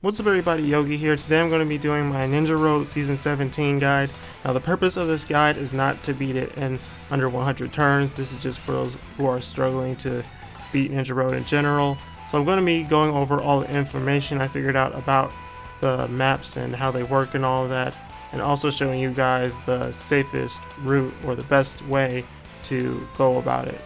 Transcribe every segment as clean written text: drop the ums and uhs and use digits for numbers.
What's up everybody, Yogi here. Today I'm going to be doing my Ninja Road Season 17 guide. Now the purpose of this guide is not to beat it in under 100 turns. This is just for those who are struggling to beat Ninja Road in general. So I'm going to be going over all the information I figured out about the maps and how they work and all of that, and also showing you guys the safest route or the best way to go about it.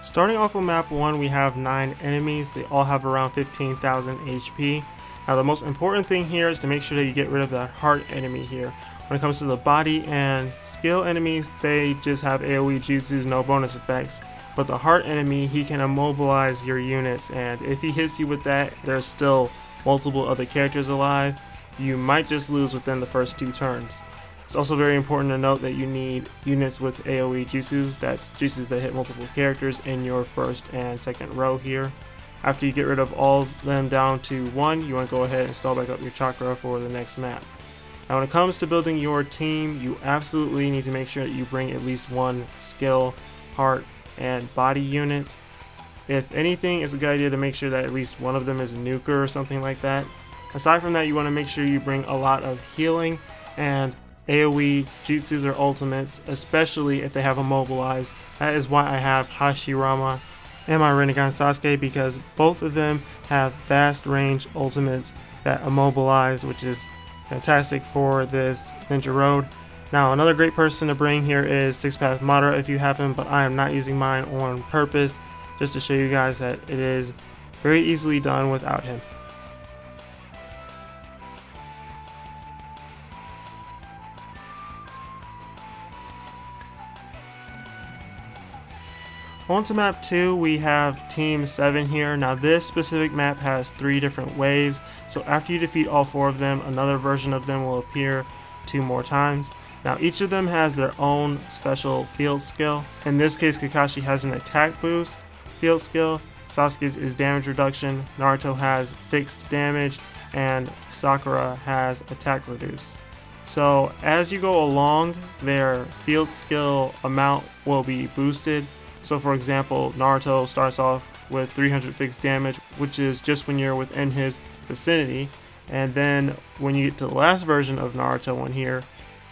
Starting off with map 1, we have 9 enemies. They all have around 15,000 HP. Now the most important thing here is to make sure that you get rid of that heart enemy here. When it comes to the body and skill enemies, they just have AoE jutsus, no bonus effects. But the heart enemy, he can immobilize your units, and if he hits you with that, there's still multiple other characters alive. You might just lose within the first 2 turns. It's also very important to note that you need units with AoE jutsus, that's jutsus that hit multiple characters, in your first and second row here. After you get rid of all of them down to 1, you want to go ahead and stall back up your chakra for the next map. Now when it comes to building your team, you absolutely need to make sure that you bring at least 1 skill, heart, and body unit. If anything, it's a good idea to make sure that at least one of them is a nuker or something like that. Aside from that, you want to make sure you bring a lot of healing and AoE jutsus or ultimates, especially if they have immobilized. That is why I have Hashirama and my Rinnegan Sasuke, because both of them have vast range ultimates that immobilize, which is fantastic for this Ninja Road. Now another great person to bring here is Six Path Madara if you have him, but I am not using mine on purpose, just to show you guys that it is very easily done without him. On to map 2, we have Team 7 here. Now this specific map has 3 different waves, so after you defeat all 4 of them, another version of them will appear 2 more times. Now each of them has their own special field skill. In this case, Kakashi has an attack boost field skill, Sasuke's is damage reduction, Naruto has fixed damage, and Sakura has attack reduce. So as you go along, their field skill amount will be boosted. So for example, Naruto starts off with 300 fixed damage, which is just when you're within his vicinity. And then when you get to the last version of Naruto on here,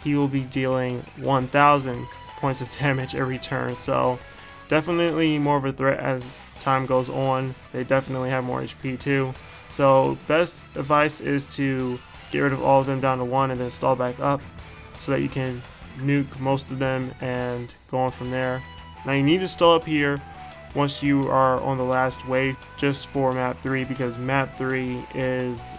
he will be dealing 1,000 points of damage every turn. So definitely more of a threat as time goes on. They definitely have more HP too. So best advice is to get rid of all of them down to 1 and then stall back up so that you can nuke most of them and go on from there. Now you need to stall up here once you are on the last wave just for map 3, because map 3 is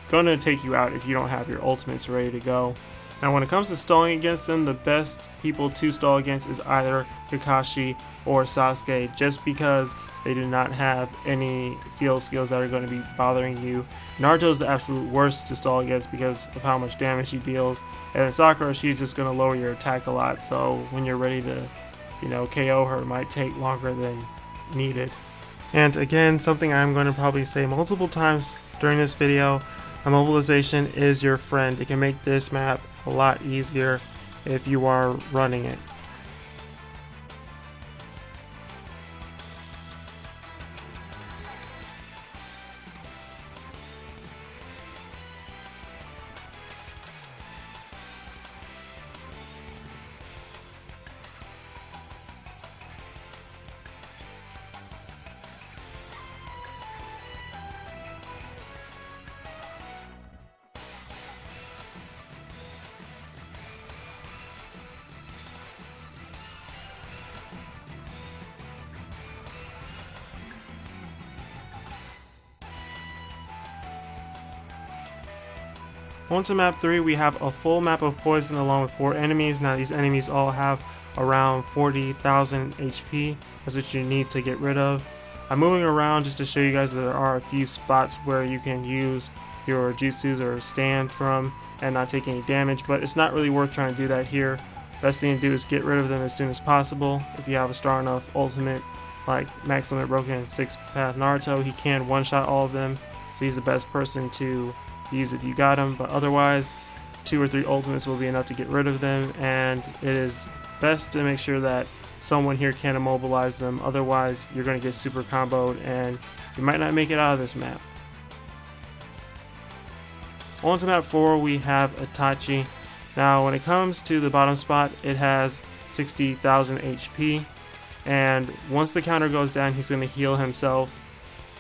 going to take you out if you don't have your ultimates ready to go. Now when it comes to stalling against them, the best people to stall against is either Kakashi or Sasuke, just because they do not have any field skills that are going to be bothering you. Naruto is the absolute worst to stall against because of how much damage he deals, and then Sakura, she's just going to lower your attack a lot, so when you're ready to KO her, might take longer than needed. And again, something I'm going to probably say multiple times during this video, immobilization is your friend. It can make this map a lot easier if you are running it. On to map 3, we have a full map of poison along with 4 enemies. Now these enemies all have around 40,000 HP. That's what you need to get rid of. I'm moving around just to show you guys that there are a few spots where you can use your jutsus or stand from and not take any damage, but it's not really worth trying to do that here. Best thing to do is get rid of them as soon as possible. If you have a strong enough ultimate like Max Limit Broken 6 Path Naruto, he can one-shot all of them, so he's the best person to use if you got him, but otherwise 2 or 3 ultimates will be enough to get rid of them, and it is best to make sure that someone here can immobilize them, otherwise you're going to get super comboed and you might not make it out of this map. On to map 4, we have Itachi. Now when it comes to the bottom spot, it has 60,000 HP, and once the counter goes down, he's going to heal himself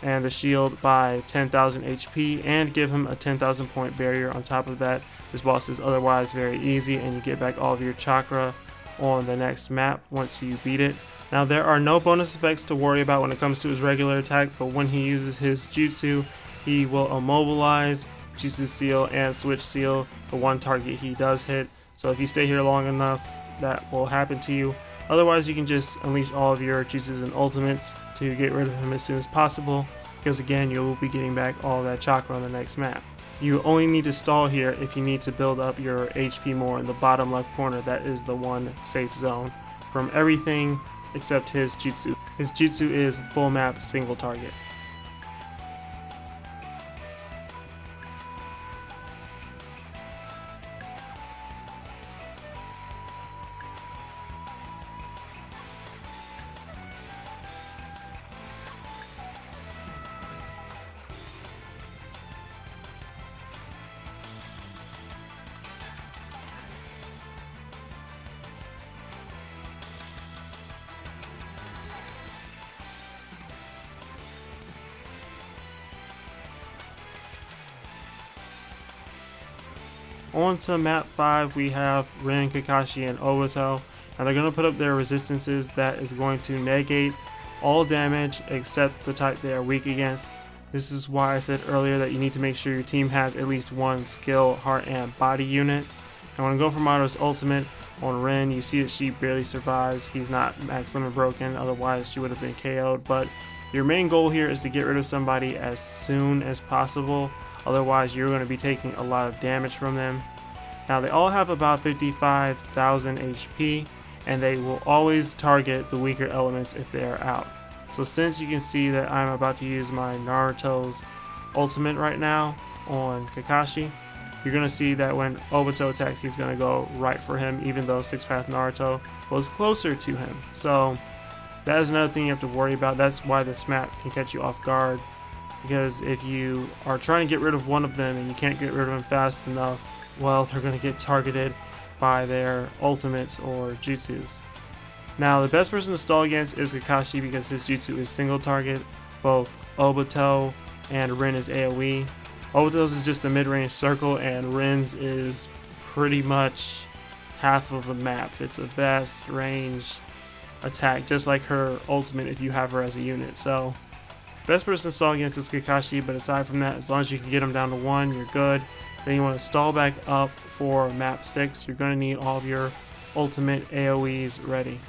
and the shield by 10,000 HP and give him a 10,000 point barrier on top of that. This boss is otherwise very easy, and you get back all of your chakra on the next map once you beat it. Now there are no bonus effects to worry about when it comes to his regular attack, but when he uses his jutsu, he will immobilize, jutsu seal, and switch seal the one target he does hit. So if you stay here long enough, that will happen to you. Otherwise, you can just unleash all of your jutsus and ultimates to get rid of him as soon as possible, because again, you will be getting back all that chakra on the next map. You only need to stall here if you need to build up your HP more in the bottom left corner. That is the one safe zone from everything except his jutsu. His jutsu is full map single target. On to map 5, we have Rin, Kakashi, and Obito. Now they're going to put up their resistances that is going to negate all damage except the type they are weak against. This is why I said earlier that you need to make sure your team has at least one skill, heart, and body unit. And when I go for Madara's ultimate on Rin, you see that she barely survives. He's not max limit broken, otherwise she would have been KO'd. But your main goal here is to get rid of somebody as soon as possible. Otherwise, you're going to be taking a lot of damage from them. Now, they all have about 55,000 HP, and they will always target the weaker elements if they are out. So since you can see that I'm about to use my Naruto's ultimate right now on Kakashi, you're going to see that when Obito attacks, he's going to go right for him, even though 6-path Naruto was closer to him. So that is another thing you have to worry about. That's why this map can catch you off guard, because if you are trying to get rid of one of them and you can't get rid of them fast enough, well, they're going to get targeted by their ultimates or jutsus. Now, the best person to stall against is Kakashi because his jutsu is single target. Both Obito and Rin is AoE. Obito's is just a mid-range circle, and Rin's is pretty much half of a map. It's a vast range attack, just like her ultimate if you have her as a unit. So best person to stall against is Kakashi, but aside from that, as long as you can get him down to 1, you're good. Then you want to stall back up for map 6. You're going to need all of your ultimate AoEs ready.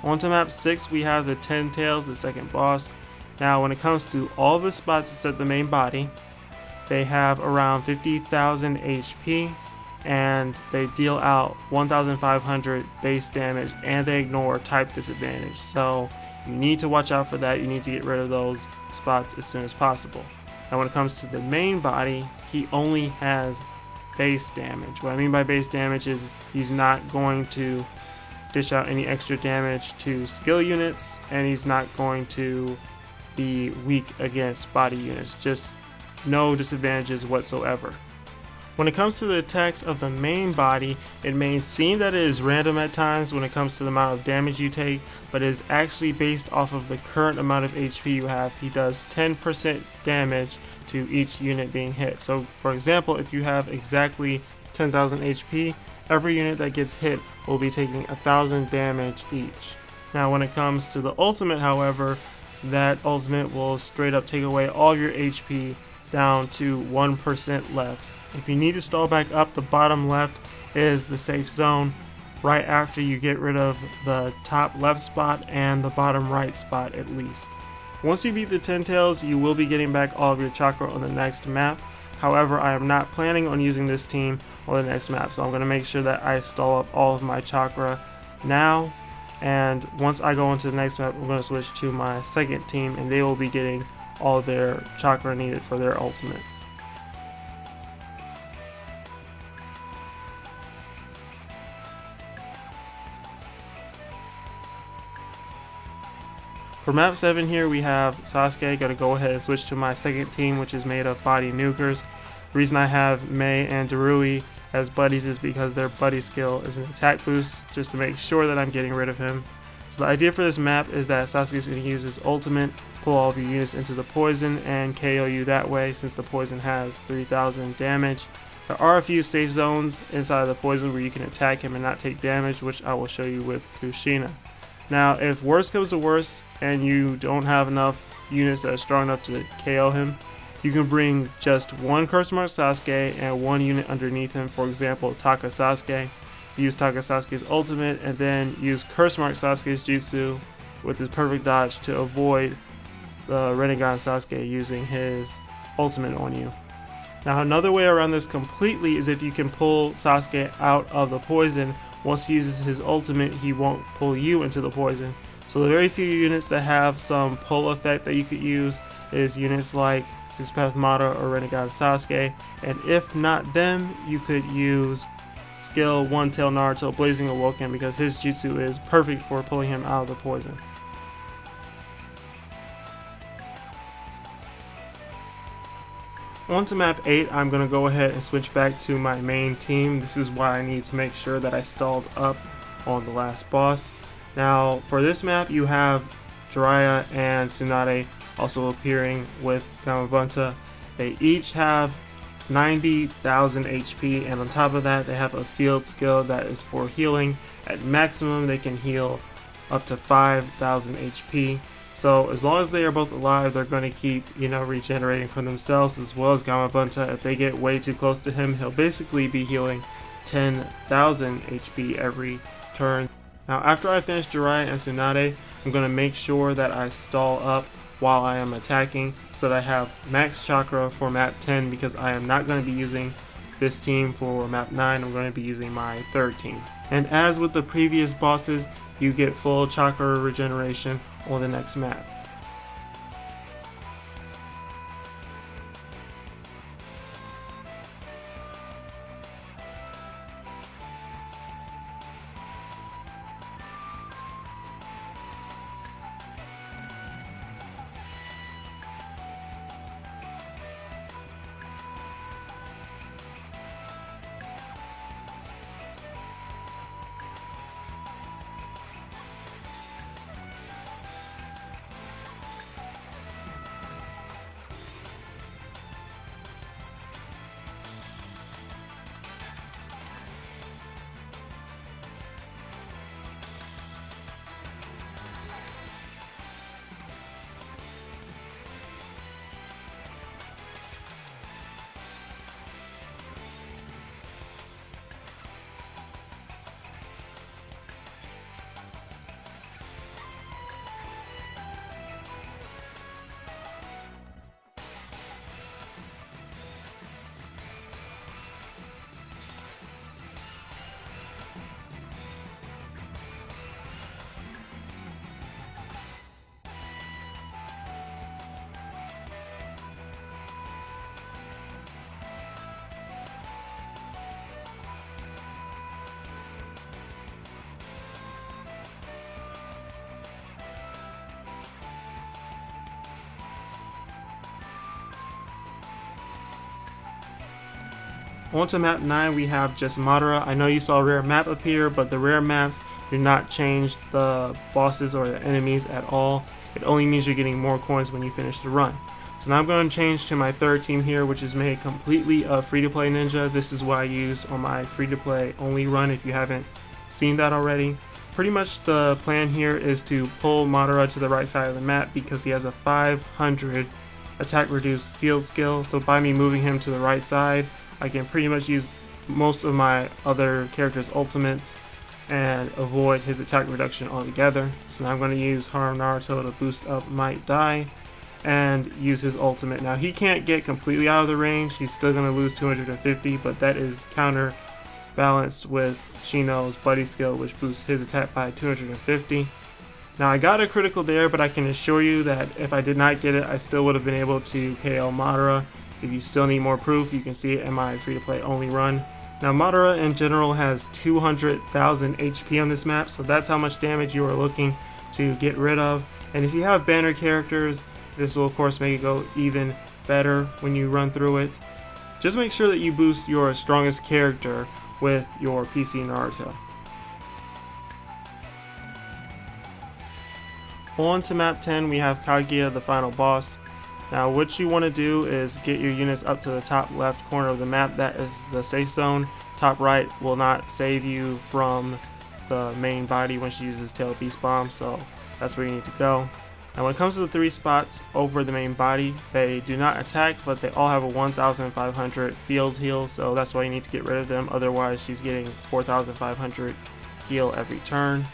On to map 6, we have the 10 Tails, the second boss. Now when it comes to all the spots except the main body, they have around 50,000 HP, and they deal out 1,500 base damage, and they ignore type disadvantage. So you need to watch out for that. You need to get rid of those spots as soon as possible. Now when it comes to the main body, he only has base damage. What I mean by base damage is he's not going to dish out any extra damage to skill units, and he's not going to be weak against body units. Just no disadvantages whatsoever. When it comes to the attacks of the main body, it may seem that it is random at times when it comes to the amount of damage you take, but it is actually based off of the current amount of HP you have. He does 10% damage to each unit being hit. So for example, if you have exactly 10,000 HP, every unit that gets hit will be taking 1,000 damage each. Now when it comes to the ultimate, however, that ultimate will straight up take away all of your HP down to 1% left. If you need to stall back up, the bottom left is the safe zone right after you get rid of the top left spot and the bottom right spot at least. Once you beat the 10 Tails, you will be getting back all of your chakra on the next map. However, I am not planning on using this team on the next map, so I'm going to make sure that I stall up all of my chakra now, and once I go into the next map, I'm going to switch to my second team, and they will be getting all of their chakra needed for their ultimates. For map 7 here, we have Sasuke. Gotta go ahead and switch to my second team, which is made of body nukers. The reason I have Mei and Darui as buddies is because their buddy skill is an attack boost, just to make sure that I'm getting rid of him. So the idea for this map is that Sasuke is going to use his ultimate, pull all of your units into the poison, and KO you that way, since the poison has 3000 damage. There are a few safe zones inside of the poison where you can attack him and not take damage, which I will show you with Kushina. Now, if worse comes to worse and you don't have enough units that are strong enough to KO him, you can bring just one Curse Mark Sasuke and one unit underneath him, for example Taka Sasuke. Use Taka Sasuke's ultimate and then use Curse Mark Sasuke's jutsu with his perfect dodge to avoid the Renegade Sasuke using his ultimate on you. Now, another way around this completely is if you can pull Sasuke out of the poison. Once he uses his ultimate, he won't pull you into the poison. So the very few units that have some pull effect that you could use is units like Six Path Madara or Renegade Sasuke, and if not them, you could use skill One Tail Naruto Blazing Awoken, because his jutsu is perfect for pulling him out of the poison. On to map 8, I'm going to go ahead and switch back to my main team. This is why I need to make sure that I stalled up on the last boss. Now, for this map, you have Jiraiya and Tsunade also appearing with Gamabunta. They each have 90,000 HP, and on top of that, they have a field skill that is for healing. At maximum, they can heal up to 5,000 HP. So as long as they are both alive, they're going to keep, regenerating from themselves, as well as Gamabunta. If they get way too close to him, he'll basically be healing 10,000 HP every turn. Now, after I finish Jiraiya and Tsunade, I'm going to make sure that I stall up while I am attacking, so that I have max chakra for map 10, because I am not going to be using this team for map 9. I'm going to be using my third team. And as with the previous bosses, you get full chakra regeneration on the next map. On to map 9, we have just Madara. I know you saw a rare map appear, but the rare maps do not change the bosses or the enemies at all. It only means you're getting more coins when you finish the run. So now I'm going to change to my third team here, which is made completely of free-to-play ninja. This is what I used on my free-to-play only run, if you haven't seen that already. Pretty much the plan here is to pull Madara to the right side of the map, because he has a 500 attack reduced field skill. So by me moving him to the right side, I can pretty much use most of my other characters' ultimates and avoid his attack reduction altogether. So now I'm going to use Haru Naruto to boost up Might Die and use his ultimate. Now he can't get completely out of the range, he's still going to lose 250, but that is counterbalanced with Shino's buddy skill, which boosts his attack by 250. Now I got a critical there, but I can assure you that if I did not get it, I still would have been able to KO Madara. If you still need more proof, you can see it in my free-to-play only run. Now Madara in general has 200,000 HP on this map, so that's how much damage you are looking to get rid of. And if you have banner characters, this will of course make it go even better when you run through it. Just make sure that you boost your strongest character with your PC Naruto. On to map 10, we have Kaguya, the final boss. Now what you want to do is get your units up to the top left corner of the map. That is the safe zone. Top right will not save you from the main body when she uses tail beast bomb, so that's where you need to go. Now when it comes to the 3 spots over the main body, they do not attack, but they all have a 1500 field heal, so that's why you need to get rid of them. Otherwise she's getting 4500 heal every turn,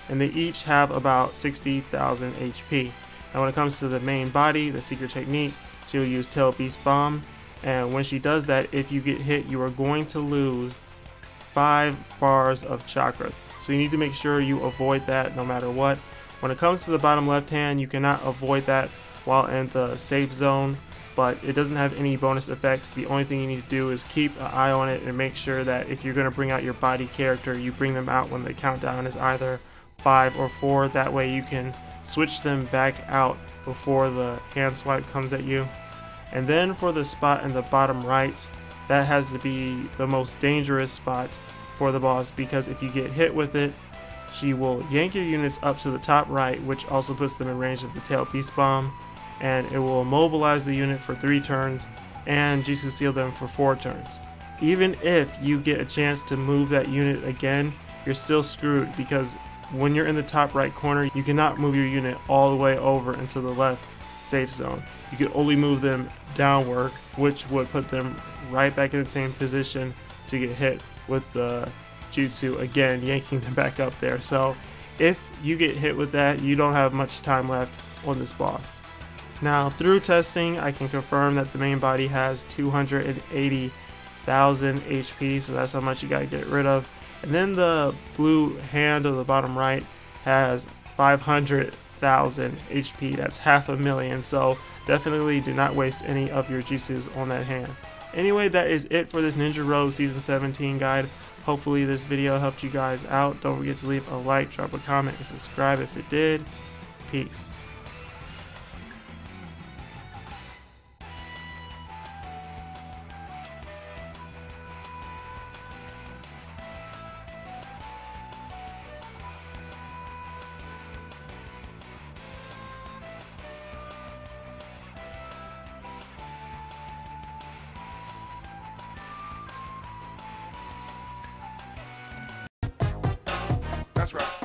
and they each have about 60,000 HP. Now when it comes to the main body, the secret technique, she will use tail beast bomb, and when she does that, if you get hit, you are going to lose 5 bars of chakra. So you need to make sure you avoid that no matter what. When it comes to the bottom left hand, you cannot avoid that while in the safe zone, but it doesn't have any bonus effects. The only thing you need to do is keep an eye on it and make sure that if you're going to bring out your body character, you bring them out when the countdown is either 5 or 4. That way you can switch them back out before the hand swipe comes at you. And then for the spot in the bottom right, that has to be the most dangerous spot for the boss, because if you get hit with it, she will yank your units up to the top right, which also puts them in range of the tail beast bomb, and it will immobilize the unit for 3 turns and Jutsu seal them for 4 turns. Even if you get a chance to move that unit again, you're still screwed, because when you're in the top right corner, you cannot move your unit all the way over into the left safe zone. You can only move them downward, which would put them right back in the same position to get hit with the Jutsu again, yanking them back up there. So if you get hit with that, you don't have much time left on this boss. Now through testing, I can confirm that the main body has 280,000 HP, so that's how much you gotta get rid of. And then the blue hand of the bottom right has 500,000 HP. That's 500,000, so definitely do not waste any of your juices on that hand. Anyway, that is it for this Ninja Rose Season 17 guide. Hopefully this video helped you guys out. Don't forget to leave a like, drop a comment, and subscribe if it did. Peace. That's right.